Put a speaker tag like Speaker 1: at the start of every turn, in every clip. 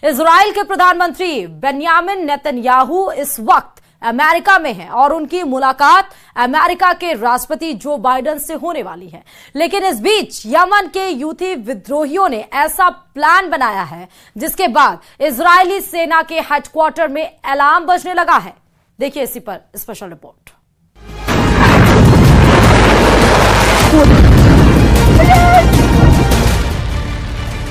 Speaker 1: Israel के प्रधानमंत्री Benjamin Netanyahu इस वक्त अमेरिका में है और उनकी मुलाकात अमेरिका के राष्ट्रपति जो बाइडेन से होने वाली है। लेकिन इस बीच यमन के यूथी विद्रोहियों ने ऐसा प्लान बनाया है जिसके बाद इजरायली सेना के हेडक्वार्टर में अलार्म बजने लगा है। देखिए इसी पर स्पेशल रिपोर्ट।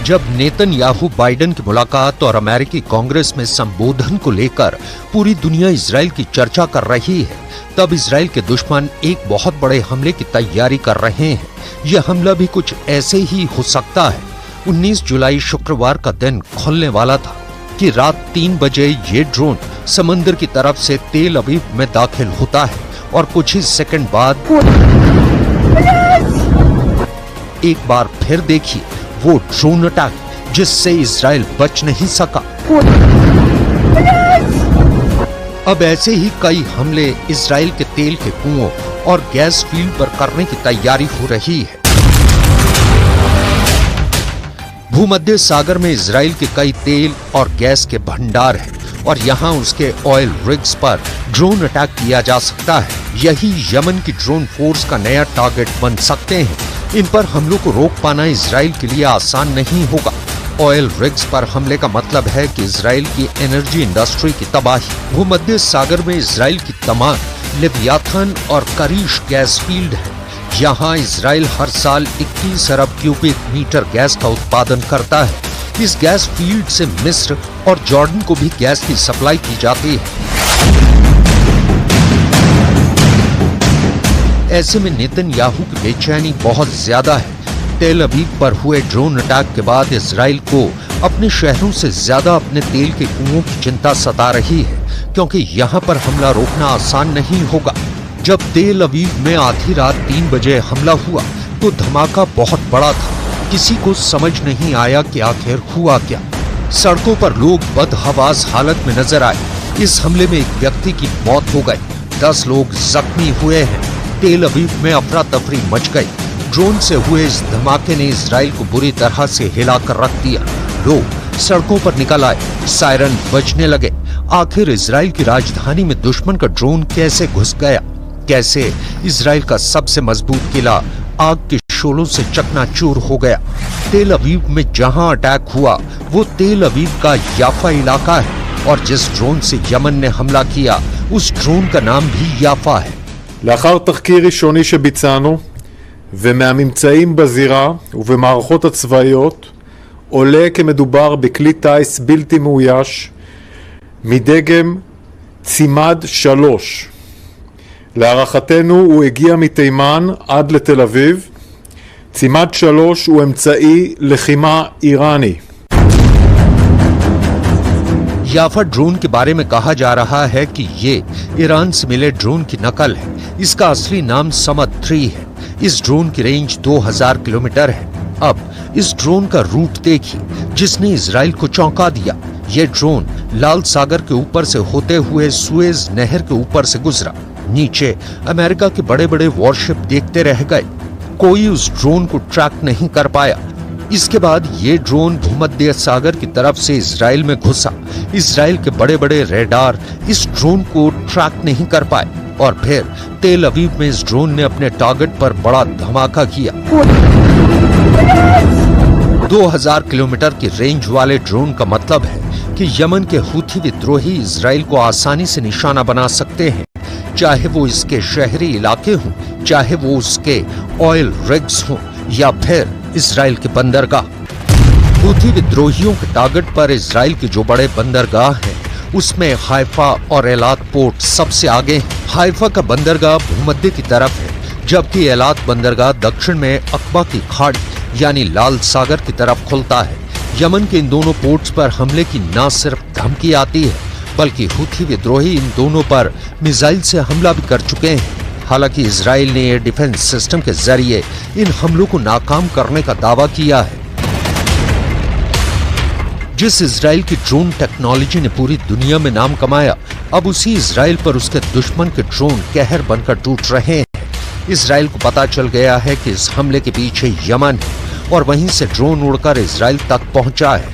Speaker 2: जब नेतन्याहू बाइडेन की मुलाकात और अमेरिकी कांग्रेस में संबोधन को लेकर पूरी दुनिया इजराइल की चर्चा कर रही है, तब इजराइल के दुश्मन एक बहुत बड़े हमले की तैयारी कर रहे हैं। यह हमला भी कुछ ऐसे ही हो सकता है। 19 जुलाई शुक्रवार का दिन खुलने वाला था कि रात 3 बजे ये ड्रोन समंदर की तरफ से तेल अवीव में दाखिल होता है और कुछ ही सेकंड बाद एक बार फिर देखिए वो ड्रोन अटैक जिससे इजराइल बच नहीं सका। अब ऐसे ही कई हमले इजराइल के तेल के कुओं और गैस फील्ड पर करने की तैयारी हो रही है। भूमध्य सागर में इजराइल के कई तेल और गैस के भंडार हैं और यहां उसके ऑयल रिग्स पर ड्रोन अटैक किया जा सकता है। यही यमन की ड्रोन फोर्स का नया टारगेट बन सकते हैं। इन पर हमलों को रोक पाना इजराइल के लिए आसान नहीं होगा। ऑयल रिग्स पर हमले का मतलब है कि इजराइल की एनर्जी इंडस्ट्री की तबाही। भूमध्य सागर में इजराइल की तमाम लिव्याथन और करीश गैस फील्ड है। यहाँ इजराइल हर साल 21 अरब क्यूबिक मीटर गैस का उत्पादन करता है। इस गैस फील्ड से मिस्र और जॉर्डन को भी गैस की सप्लाई की जाती है। ऐसे में नेतन्याहू की बेचैनी बहुत ज्यादा है। तेल अवीव पर हुए ड्रोन अटैक के बाद इजराइल को अपने शहरों से ज्यादा अपने तेल के कुओं की चिंता सता रही है, क्योंकि यहाँ पर हमला रोकना आसान नहीं होगा। जब तेल अवीव में आधी रात 3 बजे हमला हुआ तो धमाका बहुत बड़ा था। किसी को समझ नहीं आया कि आखिर हुआ क्या। सड़कों पर लोग बदहवास हालत में नजर आए। इस हमले में एक व्यक्ति की मौत हो गई, 10 लोग जख्मी हुए हैं। तेल अवीव में अफरा तफरी मच गई। ड्रोन से हुए इस धमाके ने इजराइल को बुरी तरह से हिलाकर रख दिया। लोग सड़कों पर निकल आए, सायरन बजने लगे। आखिर इजराइल की राजधानी में दुश्मन का ड्रोन कैसे घुस गया? कैसे इजराइल का सबसे मजबूत किला आग के शोलों से चकनाचूर हो गया? तेल अवीव में जहां अटैक हुआ वो तेल अवीव का याफा इलाका है और जिस ड्रोन से यमन ने हमला किया उस ड्रोन का नाम भी याफा है।
Speaker 3: לאחר תחקיר ראשוני שביצענו ומהממצאים בזירה ובמערכות הצבאיות עולה כי מדובר בכלי טיס בלתי מאויש מדגם צימד 3. להערכתנו הוא הגיע מתימן עד לתל אביב. צימד 3 הוא אמצעי לחימה איראני.
Speaker 2: याफा ड्रोन के बारे में कहा जा रहा है कि ये ईरान से मिले ड्रोन की नकल है। इसका असली नाम समद 3 है। इस ड्रोन की रेंज 2000 किलोमीटर है। अब इस ड्रोन का रूट देखिए जिसने इजराइल को चौंका दिया। ये ड्रोन लाल सागर के ऊपर से होते हुए सुएज नहर के ऊपर से गुजरा। नीचे अमेरिका के बड़े बड़े वॉरशिप देखते रह गए। कोई उस ड्रोन को ट्रैक नहीं कर पाया। इसके बाद ये ड्रोन भूमध्य सागर की तरफ से इजराइल में घुसा। इजराइल के बड़े बड़े रेडार इस ड्रोन को ट्रैक नहीं कर पाए और फिर तेल अवीव में इस ड्रोन ने अपने टारगेट पर बड़ा धमाका किया। 2000 किलोमीटर की रेंज वाले ड्रोन का मतलब है कि यमन के हूथी विद्रोही इजराइल को आसानी से निशाना बना सकते हैं, चाहे वो इसके शहरी इलाके हों, चाहे वो उसके ऑयल रिग्स हों या फिर इजराइल के बंदरगाह। हूथी विद्रोहियों के टारगेट पर इजराइल के जो बड़े बंदरगाह हैं उसमें हाइफा और एलात पोर्ट सबसे आगे हैं। हाइफा का बंदरगाह भूमध्य की तरफ है, जबकि एलात बंदरगाह दक्षिण में अकबा की खाड़ी यानी लाल सागर की तरफ खुलता है। यमन के इन दोनों पोर्ट्स पर हमले की न सिर्फ धमकी आती है बल्कि हूथी विद्रोही इन दोनों पर मिसाइल से हमला भी कर चुके हैं। हालांकि इजराइल ने एयर डिफेंस सिस्टम के जरिए इन हमलों को नाकाम करने का दावा किया है। जिस इजराइल की ड्रोन टेक्नोलॉजी ने पूरी दुनिया में नाम कमाया, अब उसी इजराइल पर उसके दुश्मन के ड्रोन कहर बनकर टूट रहे हैं। इजराइल को पता चल गया है कि इस हमले के पीछे यमन है और वहीं से ड्रोन उड़कर इजराइल तक पहुंचा है।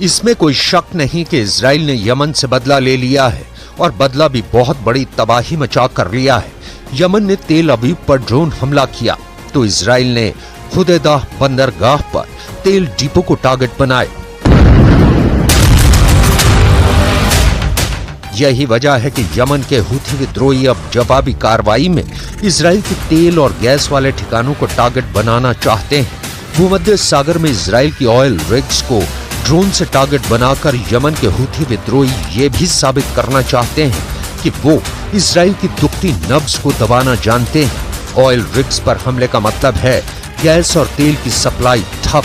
Speaker 2: इसमें कोई शक नहीं कि इजराइल ने यमन से बदला ले लिया है और बदला भी बहुत बड़ी तबाही मचा कर लिया है। यमन ने तेल अवीव पर ड्रोन हमला किया तो इजराइल ने हुदैदा बंदरगाह पर तेल डिपो को टारगेट बनाया। यही वजह है कि यमन के हूथी विद्रोही अब जवाबी कार्रवाई में इजराइल के तेल और गैस वाले ठिकानों को टारगेट बनाना चाहते हैं। भूमध्य सागर में इजराइल की ऑयल रिग्स को ड्रोन से टारगेट बनाकर यमन के हूथी विद्रोही ये भी साबित करना चाहते हैं कि वो इजराइल की दुखती नब्ज को दबाना जानते हैं। ऑयल रिग्स पर हमले का मतलब है गैस और तेल की सप्लाई ठप,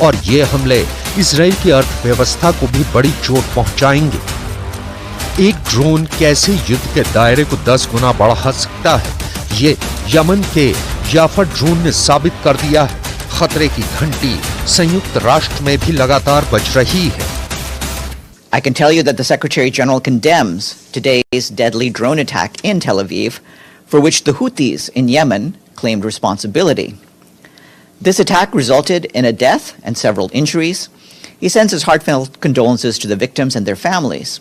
Speaker 2: और ये हमले इजराइल की अर्थव्यवस्था को भी बड़ी चोट पहुंचाएंगे। एक ड्रोन कैसे युद्ध के दायरे को 10 गुना बढ़ा सकता है, ये यमन के याफा ड्रोन ने साबित कर दिया है। खतरे की घंटी संयुक्त राष्ट्र में भी लगातार बज रही है।
Speaker 4: I can tell you that the Secretary General condemns today's deadly drone attack in Tel Aviv, for which the Houthis in Yemen claimed responsibility. This attack resulted in a death and several injuries. He sends his heartfelt condolences to the victims and their families.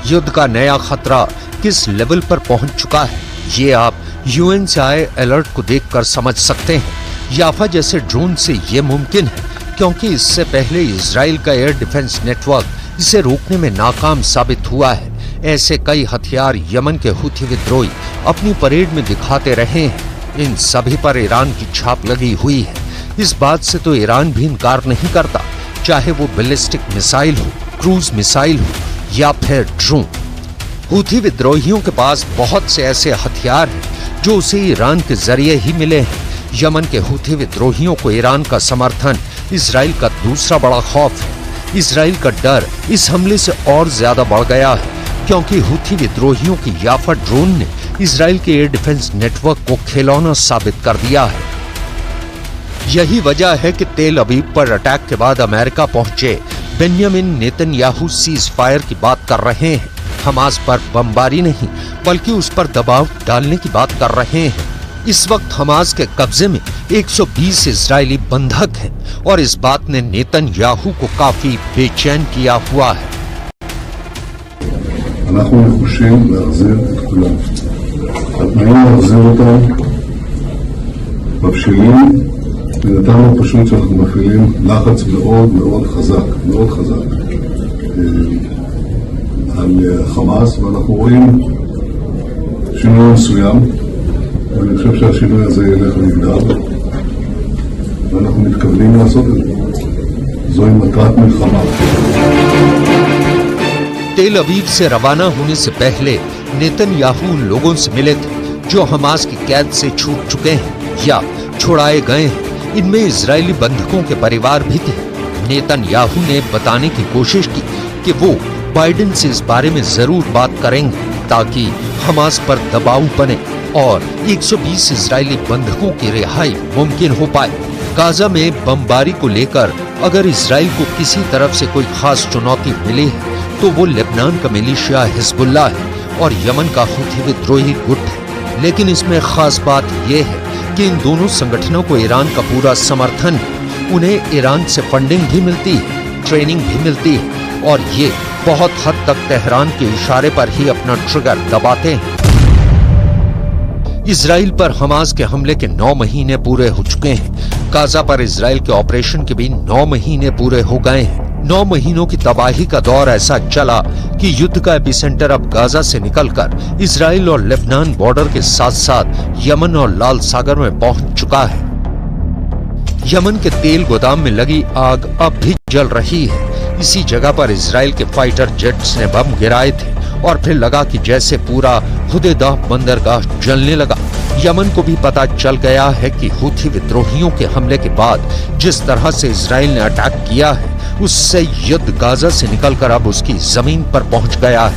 Speaker 2: युद्ध का नया खतरा किस level पर पहुंच चुका है, ये आप यूएन से आए अलर्ट को देखकर समझ सकते हैं। याफा जैसे ड्रोन से ये मुमकिन है क्योंकि इससे पहले इजराइल का एयर डिफेंस नेटवर्क इसे रोकने में नाकाम साबित हुआ है। ऐसे कई हथियार यमन के हूथी विद्रोही अपनी परेड में दिखाते रहे हैं। इन सभी पर ईरान की छाप लगी हुई है। इस बात से तो ईरान भी इनकार नहीं करता, चाहे वो बैलिस्टिक मिसाइल हो, क्रूज मिसाइल हो या फिर ड्रोन। हूथी विद्रोहियों के पास बहुत से ऐसे हथियार हैं जो उसे ईरान के जरिए ही मिले हैं। यमन के हूथी विद्रोहियों को ईरान का समर्थन इजराइल का दूसरा बड़ा खौफ है। इजराइल का डर इस हमले से और ज्यादा बढ़ गया है क्योंकि हूथी विद्रोहियों की याफा ड्रोन ने इजराइल के एयर डिफेंस नेटवर्क को खिलौना साबित कर दिया है। यही वजह है कि तेल अवीव पर अटैक के बाद अमेरिका पहुंचे बेंजामिन नेतन्याहू सीज फायर की बात कर रहे हैं। हमास पर बमबारी नहीं बल्कि उस पर दबाव डालने की बात कर रहे हैं। इस वक्त हमास के कब्जे में 120 इजरायली बंधक हैं और इस बात ने नेतन्याहू को काफी बेचैन किया हुआ है।
Speaker 5: אנחנו נחושים להחזיר את כולם. התנאים להחזיר אותם מבשילים, ונתנו פשוט שאנחנו מפעילים לחץ מאוד מאוד חזק, מאוד חזק על חמאס, ואנחנו רואים שינוי מסוים, ואני חושב שהשינוי הזה ילך ויגדל, ואנחנו מתכוונים לעשות את זה. זוהי מטרת מלחמה.
Speaker 2: तेल अवीव से रवाना होने से पहले नेतन्याहू उन लोगों से मिले थे जो हमास की कैद से छूट चुके हैं या छुड़ाए गए हैं। इनमें इजरायली बंधकों के परिवार भी थे। नेतन्याहू ने बताने की कोशिश की कि वो बाइडेन से इस बारे में जरूर बात करेंगे ताकि हमास पर दबाव बने और 120 इजरायली बंधकों की रिहाई मुमकिन हो पाए। गाजा में बमबारी को लेकर अगर इजराइल को किसी तरफ से कोई खास चुनौती मिली है तो वो लेबनान का मिलिशिया हिजबुल्लाह है और यमन का हूथी विद्रोही गुट है। लेकिन इसमें खास बात यह है कि इन दोनों संगठनों को ईरान का पूरा समर्थन है। उन्हें ईरान से फंडिंग भी मिलती है, ट्रेनिंग भी मिलती है और ये बहुत हद तक तेहरान के इशारे पर ही अपना ट्रिगर दबाते हैं। इजराइल पर हमास के हमले के 9 महीने पूरे हो चुके हैं। गाजा पर इजराइल के ऑपरेशन के भी 9 महीने पूरे हो गए हैं। 9 महीनों की तबाही का दौर ऐसा चला कि युद्ध का एपिसेंटर अब गाजा से निकलकर इजराइल और लेबनान बॉर्डर के साथ साथ यमन और लाल सागर में पहुंच चुका है। यमन के तेल गोदाम में लगी आग अब भी जल रही है। इसी जगह पर इजराइल के फाइटर जेट्स ने बम गिराए थे और फिर लगा कि जैसे पूरा हुदैदा बंदरगाह जलने लगा। यमन को भी पता चल गया है कि हूथी विद्रोहियों के हमले के बाद जिस तरह से इजराइल ने अटैक किया है उससे युद्ध गाजा से निकलकर अब उसकी जमीन पर पहुंच गया है।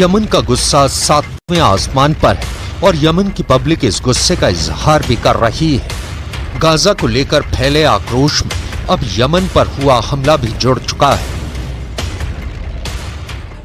Speaker 2: यमन का गुस्सा 7वें आसमान पर है और यमन की पब्लिक इस गुस्से का इजहार भी कर रही है। गाजा को लेकर फैले आक्रोश में अब यमन पर हुआ हमला भी जुड़ चुका है।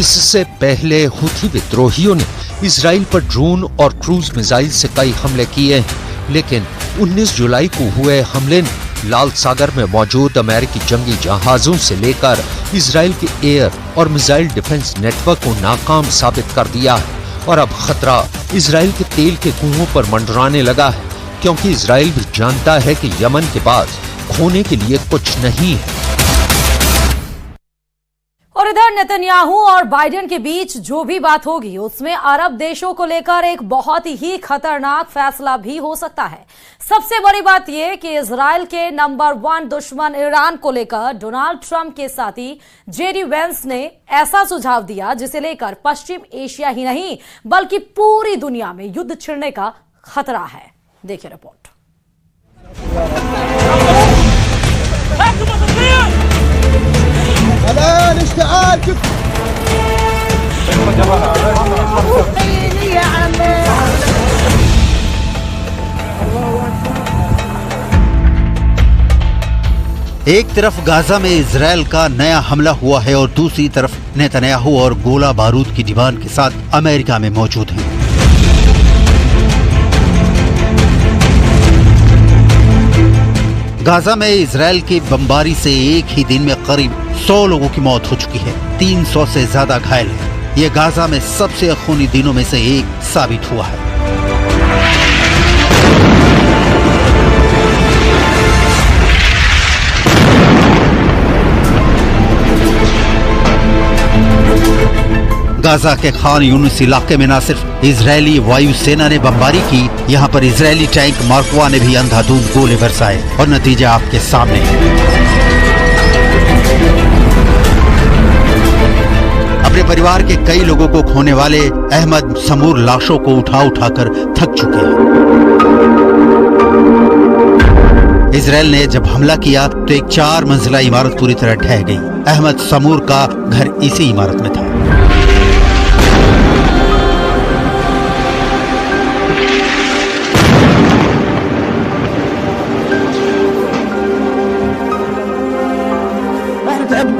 Speaker 2: इससे पहले हुथी विद्रोहियों ने इजराइल पर ड्रोन और क्रूज मिसाइल से कई हमले किए हैं, लेकिन 19 जुलाई को हुए हमले ने लाल सागर में मौजूद अमेरिकी जंगी जहाजों से लेकर इजराइल के एयर और मिसाइल डिफेंस नेटवर्क को नाकाम साबित कर दिया है। और अब खतरा इजराइल के तेल के कुओं पर मंडराने लगा है, क्योंकि इजराइल भी जानता है कि यमन के पास खोने के लिए कुछ नहीं है।
Speaker 1: और इधर नेतन्याहू और बाइडेन के बीच जो भी बात होगी उसमें अरब देशों को लेकर एक बहुत ही खतरनाक फैसला भी हो सकता है। सबसे बड़ी बात यह कि इजराइल के नंबर 1 दुश्मन ईरान को लेकर डोनाल्ड ट्रंप के साथी जेडी वेंस ने ऐसा सुझाव दिया जिसे लेकर पश्चिम एशिया ही नहीं बल्कि पूरी दुनिया में युद्ध छिड़ने का खतरा है। देखिए रिपोर्ट।
Speaker 6: एक तरफ गाजा में इजराइल का नया हमला हुआ है और दूसरी तरफ नेतन्याहू और गोला बारूद की डिमांड के साथ अमेरिका में मौजूद हैं। गाजा में इजराइल की बमबारी से एक ही दिन में करीब 100 लोगों की मौत हो चुकी है, 300 से ज्यादा घायल हैं। ये गाजा में सबसे खूनी दिनों में से एक साबित हुआ है। गाजा के खान यूनिस इलाके में न सिर्फ इजरायली वायुसेना ने बमबारी की, यहाँ पर इजरायली टैंक मार्कवा ने भी अंधाधुंध गोले बरसाए और नतीजा आपके सामने है। अपने परिवार के कई लोगों को खोने वाले अहमद समूर लाशों को उठा उठाकर थक चुके हैं। इजराइल ने जब हमला किया तो एक 4 मंजिला इमारत पूरी तरह ढह गई। अहमद समूर का घर इसी इमारत में था।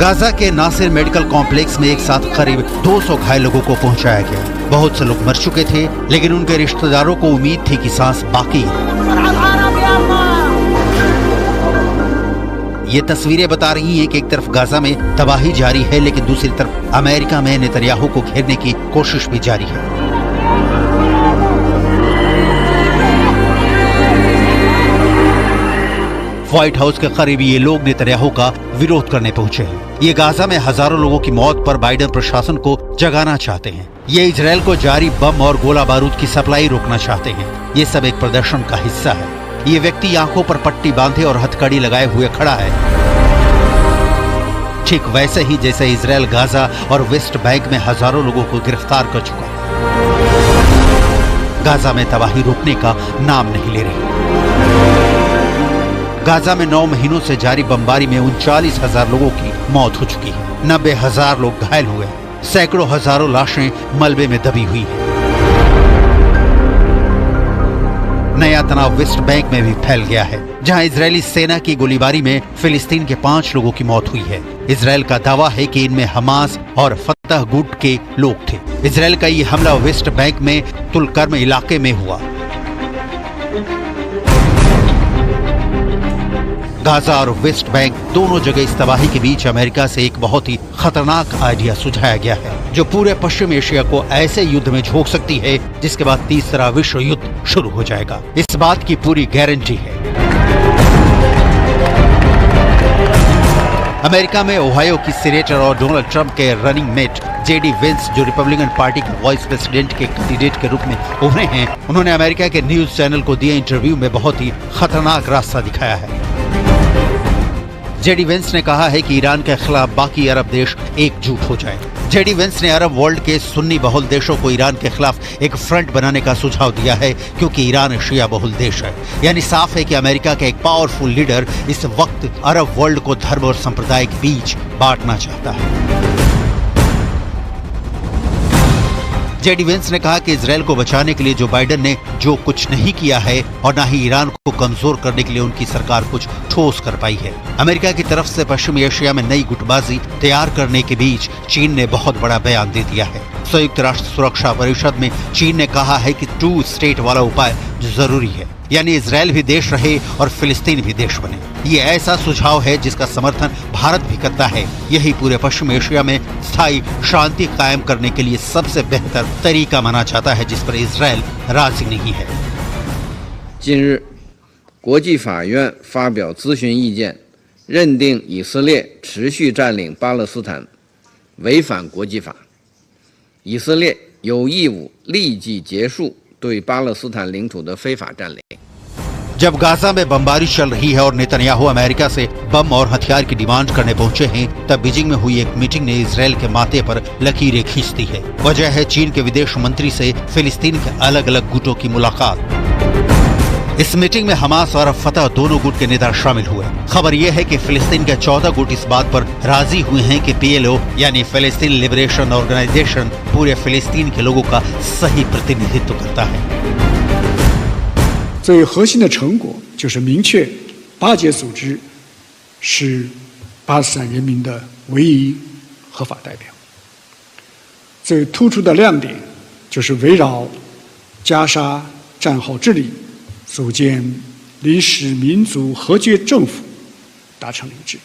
Speaker 6: गाजा के नासिर मेडिकल कॉम्प्लेक्स में एक साथ करीब 200 घायल लोगों को पहुंचाया गया। बहुत से लोग मर चुके थे, लेकिन उनके रिश्तेदारों को उम्मीद थी कि सांस बाकी है। ये तस्वीरें बता रही हैं कि एक तरफ गाजा में तबाही जारी है, लेकिन दूसरी तरफ अमेरिका में नेतन्याहू को घेरने की कोशिश भी जारी है। व्हाइट हाउस के करीब ये लोग नेतन्याहू का विरोध करने पहुंचे हैं। ये गाजा में हजारों लोगों की मौत पर बाइडेन प्रशासन को जगाना चाहते हैं। ये इजराइल को जारी बम और गोला बारूद की सप्लाई रोकना चाहते हैं। ये सब एक प्रदर्शन का हिस्सा है। ये व्यक्ति आंखों पर पट्टी बांधे और हथकड़ी लगाए हुए खड़ा है, ठीक वैसे ही जैसे इजराइल गाजा और वेस्ट बैंक में हजारों लोगों को गिरफ्तार कर चुका है। गाजा में तबाही रोकने का नाम नहीं ले रही। गाजा में 9 महीनों से जारी बमबारी में 39,000 लोगों की मौत हो चुकी है। 90,000 लोग घायल हुए। सैकड़ों हजारों लाशें मलबे में दबी हुई हैं। नया तनाव वेस्ट बैंक में भी फैल गया है, जहां इजरायली सेना की गोलीबारी में फिलिस्तीन के 5 लोगों की मौत हुई है। इसराइल का दावा है कि इनमें हमास और फतह गुट के लोग थे। इसराइल का ये हमला वेस्ट बैंक में तुलकर्म इलाके में हुआ। गाजा और वेस्ट बैंक दोनों जगह इस तबाही के बीच अमेरिका से एक बहुत ही खतरनाक आइडिया सुझाया गया है, जो पूरे पश्चिम एशिया को ऐसे युद्ध में झोंक सकती है जिसके बाद तीसरा विश्व युद्ध शुरू हो जाएगा। इस बात की पूरी गारंटी है। अमेरिका में ओहायो की सीनेटर और डोनाल्ड ट्रंप के रनिंग मेट जेडी वेंस, जो रिपब्लिकन पार्टी के वाइस प्रेसिडेंट के कैंडिडेट के रूप में उभरे हैं, उन्होंने अमेरिका के न्यूज चैनल को दिए इंटरव्यू में बहुत ही खतरनाक रास्ता दिखाया है। जेडी वेंस ने कहा है कि ईरान के खिलाफ बाकी अरब देश एकजुट हो जाएं। जेडी वेंस ने अरब वर्ल्ड के सुन्नी बहुल देशों को ईरान के खिलाफ एक फ्रंट बनाने का सुझाव दिया है, क्योंकि ईरान शिया बहुल देश है। यानी साफ है कि अमेरिका का एक पावरफुल लीडर इस वक्त अरब वर्ल्ड को धर्म और संप्रदाय के बीच बांटना चाहता है। जेडी वेंस ने कहा कि इजराइल को बचाने के लिए जो बाइडेन ने जो कुछ नहीं किया है और न ही ईरान को कमजोर करने के लिए उनकी सरकार कुछ ठोस कर पाई है। अमेरिका की तरफ से पश्चिमी एशिया में नई गुटबाजी तैयार करने के बीच चीन ने बहुत बड़ा बयान दे दिया है। संयुक्त राष्ट्र सुरक्षा परिषद में चीन ने कहा है कि 2 स्टेट वाला उपाय जरूरी है, यानी इजराइल भी देश रहे और फिलिस्तीन भी देश बने। ये ऐसा सुझाव है जिसका समर्थन भारत भी करता है। यही पूरे पश्चिम एशिया में स्थायी शांति कायम करने के लिए सबसे बेहतर तरीका माना जाता है, जिस पर इजराइल राजी नहीं है।
Speaker 7: 近日，国际法院发表咨询意见，认定以色列持续占领巴勒斯坦违反国际法，以色列有义务立即结束对巴勒斯坦领土的非法占领。
Speaker 6: जब गाजा में बमबारी चल रही है और नेतन्याहू अमेरिका से बम और हथियार की डिमांड करने पहुंचे हैं, तब बीजिंग में हुई एक मीटिंग ने इजराइल के माथे पर लकीरें खींच दी है। वजह है चीन के विदेश मंत्री से फिलिस्तीन के अलग अलग गुटों की मुलाकात। इस मीटिंग में हमास और फतह दोनों गुट के नेता शामिल हुए। खबर यह है कि फिलिस्तीन के 14 गुट इस बात पर राजी हुए हैं कि PLO यानी फिलिस्तीन लिबरेशन ऑर्गेनाइजेशन पूरे फिलिस्तीन के लोगों का सही प्रतिनिधित्व करता है।
Speaker 8: 最核心的成果就是明确巴解组织是巴勒斯坦人民的唯一合法代表。最突出的亮点就是围绕加沙战后治理，组建临时民族和解政府达成了一致。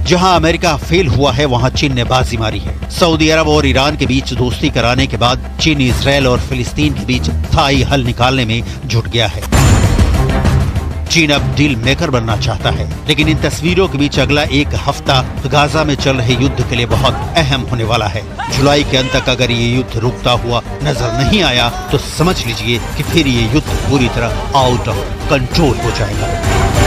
Speaker 6: जहां अमेरिका फेल हुआ है, वहां चीन ने बाजी मारी है। सऊदी अरब और ईरान के बीच दोस्ती कराने के बाद चीन इजराइल और फिलिस्तीन के बीच स्थायी हल निकालने में जुट गया है। चीन अब डील मेकर बनना चाहता है, लेकिन इन तस्वीरों के बीच अगला एक हफ्ता गाजा में चल रहे युद्ध के लिए बहुत अहम होने वाला है। जुलाई के अंत तक अगर ये युद्ध रुकता हुआ नजर नहीं आया तो समझ लीजिए कि फिर ये युद्ध पूरी तरह आउट ऑफ कंट्रोल हो जाएगा।